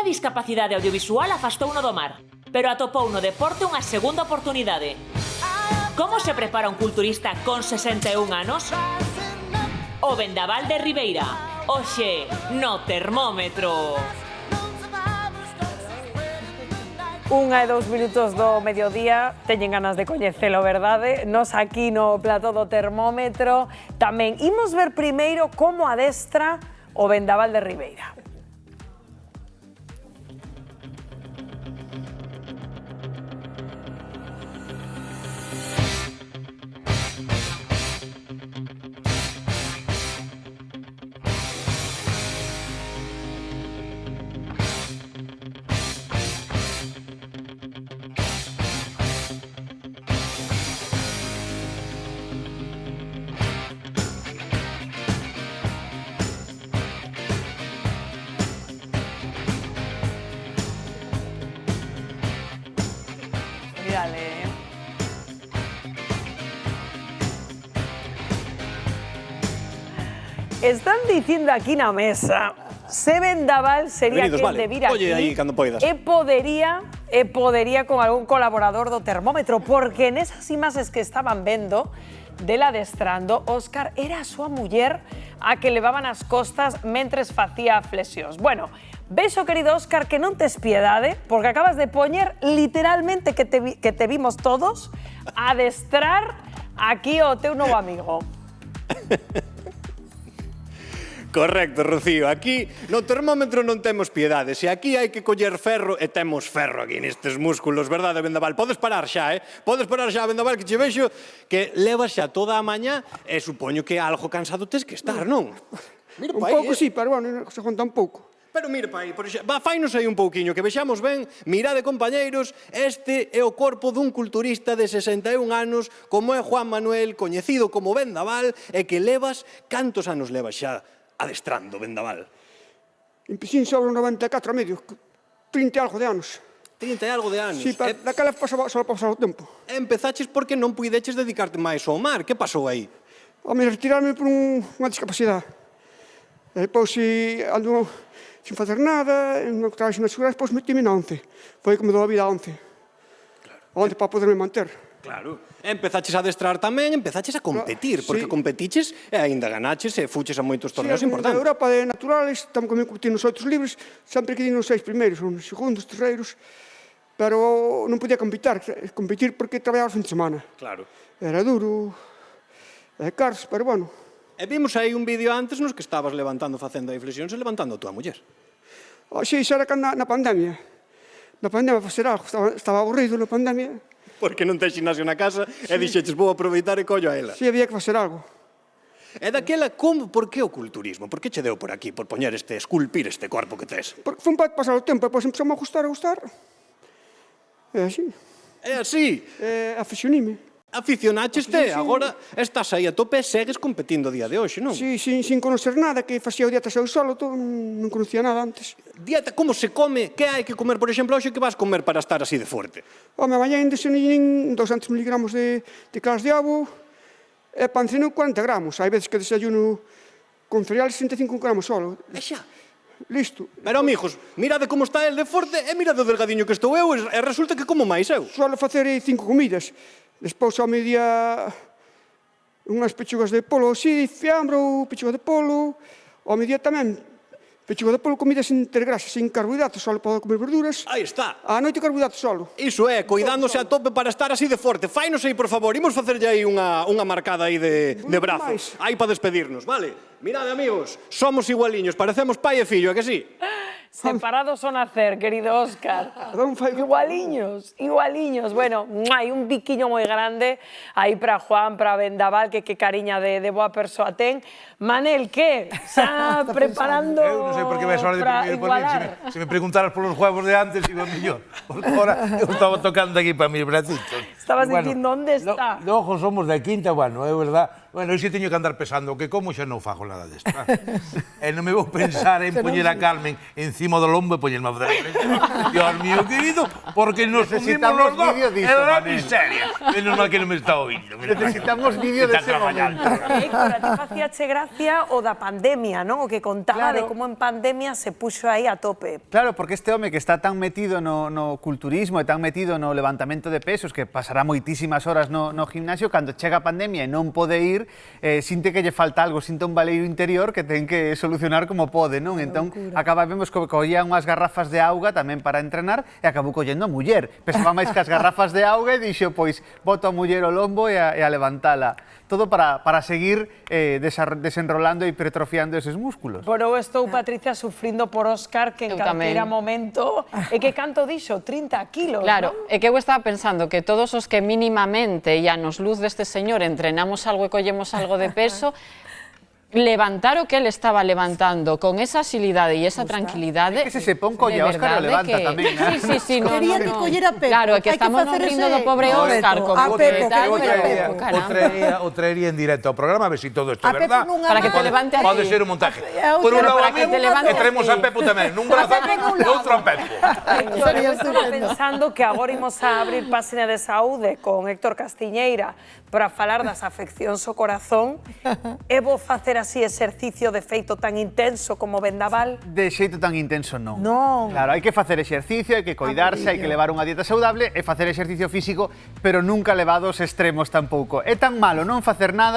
discapacidade audiovisual afastouno do mar, pero atopou no deporte unha segunda oportunidade. Como se prepara un culturista con 61 anos? O Vendaval de Ribeira, hoxe no termómetro. 1 e 2 minutos do mediodía, teñen ganas de coñecelo, verdade? Nos aquí no plató do termómetro tamén imos ver primeiro como adestra o Vendaval de Ribeira. Mírale. Están dicindo aquí na mesa, se Vendaval sería Benvidos, quen vale. de vir aquí Oye, aí cando poidas. e podería con algún colaborador do termómetro, porque nesas imaxes que estaban vendo dela adestrando, Óscar era a súa muller a que levaban as costas mentres facía flexións. Bueno, vexo, querido Óscar, que non tes piedade, porque acabas de poñer literalmente que te vimos todos a adestrar aquí o teu novo amigo. Correcto, Rocío. Aquí no termómetro non temos piedade. Se aquí hai que coller ferro, e temos ferro aquí nestes músculos, verdade, Vendaval? Podes parar xa, Podes parar xa, Vendaval, que che vexo que levas xa toda a mañá e supoño que algo cansado tes que estar, non? Mira Un pa aí, pouco sí, pero bueno, se conta un pouco. Pero mira pa aí, por exemplo, fainos aí un pouquiño, que vexamos ben, mirade, compañeiros, este é o corpo dun culturista de 61 anos, como é Juan Manuel, coñecido como Vendaval, e que levas, cantos anos levas xa adestrando, Vendaval? Empecín sobre 94 medio, 30 e algo de anos. 30 e algo de anos. Sí, daquela só pasaba o tempo. Empezaches porque non puideches dedicarte máis ao mar. Que pasou aí? Home, retirarme por unha discapacidade. E depois, ando sin facer nada, non trabaixo na seguridade, depois metime na 11. Foi como dou a vida a 11. A 11 para poderme manter. Claro. Empezaches a adestrar tamén, empezaches a competir, porque Sí. competiches e aínda ganaches e fuches a moitos torneos Na importantes. Europa de naturales, tamén competí nos outros libres, sempre quedei nos 6 primeiros, nos segundos, terceiros, pero non podía competir porque traballaba o fin de semana. Claro. Era duro, cars, pero bueno. E vimos aí un vídeo antes nos que estabas levantando, facendo aí flexións e levantando a tua muller. Sí, xa era na pandemia. Na pandemia, facer algo, estaba aburrido na pandemia. Porque non tes gimnasio na casa e dixeches vou aproveitar e collo a ela. Sí, había que facer algo. E daquela, por que o culturismo? Por que che deu por aquí, por poñer esculpir este corpo que tes? Porque foi un para pasar o tempo, e depois empezou a gustar. É así. É así. Aficionime. Aficionácheste, Sí. agora estás aí a tope e segues competindo o día de hoxe, non? Sí, sin conocer nada, que facía o dietas eu solo, non conocía nada antes. Dieta, como se come? Que hai que comer, por exemplo, hoxe que vas comer para estar así de forte? Home, mañá desayunín 200 miligramos de claras de avo e panceno 40 gramos. Hai veces que desayuno con cereal 65 gramos solo. E xa. Listo. Pero, amigos, mirade como está el de forte e mirade o delgadiño que estou eu e resulta que como máis eu. Suelo facer 5 comidas. Despois, ao media, unhas pechugas de polo así, fiambre ou pechuga de polo. Ao media tamén, pechuga de polo, comidas intergrasas, sin carbohidratos, só podo comer verduras. Aí está. A noite carbohidratos solo. Iso é, cuidándose a tope para estar así de forte. Fainos aí, por favor, imos facerlle aí unha marcada aí de brazo. Aí para despedirnos, vale? Mirade, amigos, somos igualiños, parecemos pai e fillo, a que sí? Separados o nacer, querido Óscar. Igualiños, igualiños. Bueno, hai un biquiño moi grande aí para Juan, para Vendaval, que cariña de boa persoa ten. Manel, que? Está preparando Eu non sei por que vais a hora de primeiro por mí. Se me preguntaras polos juegos de antes, iba mellor. Porque agora eu estaba tocando aquí para mis bracitos. Estabas dicindo, onde está? Logo somos de quinta, bueno, é verdad. Bueno, eu si teño que andar pensando que como xa non fago nada desto. E non me vou pensar en poñer a Carmen encima do lombo e poñerme a fazer. Dios mío, querido, porque nos comimos los dos. É la miseria. Menos mal que non me está oindo. Necesitamos vídeo dese momento. Héctor, a ti facíache gracia o da pandemia, non? O que contaba de como en pandemia se puxo aí a tope. Claro, porque este home que está tan metido no culturismo e tan metido no levantamento de pesos que pasará moitísimas horas no gimnasio, cando chega a pandemia e non pode ir, sinte que lle falta algo, sinte un valeiro interior que ten que solucionar como pode, non? Entón, vemos que collía unhas garrafas de auga tamén para entrenar e acabou collendo a muller. Pesaba máis que as garrafas de auga e dixo, pois, boto a muller o lombo e a levantala. Todo para seguir desenrolando e hipertrofiando eses músculos. Pero eu estou, Patricia, sufrindo por Óscar que en calquera momento... E que canto dixo? 30 kilos, Claro, non? é que eu estaba pensando que todos os que mínimamente e a nos luz deste señor entrenamos algo e collemos algo de peso, levantar o que él estaba levantando con esa agilidade e esa tranquilidade. É que se pon colla Óscar o levanta tamén, Sí, sí, no, Quería que collera Pepo. Claro, é que Hai que estamos facer rindo ese- do pobre No, Óscar. Pepo, como a que Pepo, tal, que collera pero, Pepo. caramba. O traería en directo ao programa, a ver si todo isto é A Pepo verdad. nunha Para que te mano. levante a Pode ti. ser un montaje. Pero Por un lado para a que mí te levante e traemos a a ti. Pepo tamén. Nun brazo a mí, noutro a Pepo. Héctor, eu estaba pensando que agora imos a abrir páxina de saúde con Héctor Castiñeira para falar das afeccións ao corazón. E vou facer así exercicio de feito tan intenso como vendaval. De xeito tan intenso non. Non. Claro, hai que facer exercicio, hai que coidarse, hai que levar unha dieta saudable e facer exercicio físico, pero nunca levado aos extremos tampouco. É tan malo non facer nada